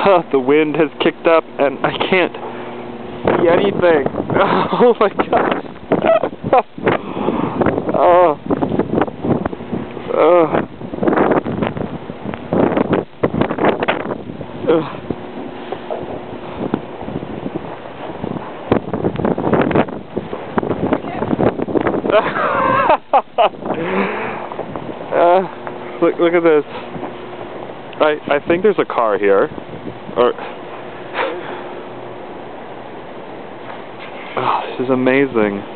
The wind has kicked up and I can't see anything. Oh my gosh. Oh. Look at this. I think there's a car here. Or oh, this is amazing.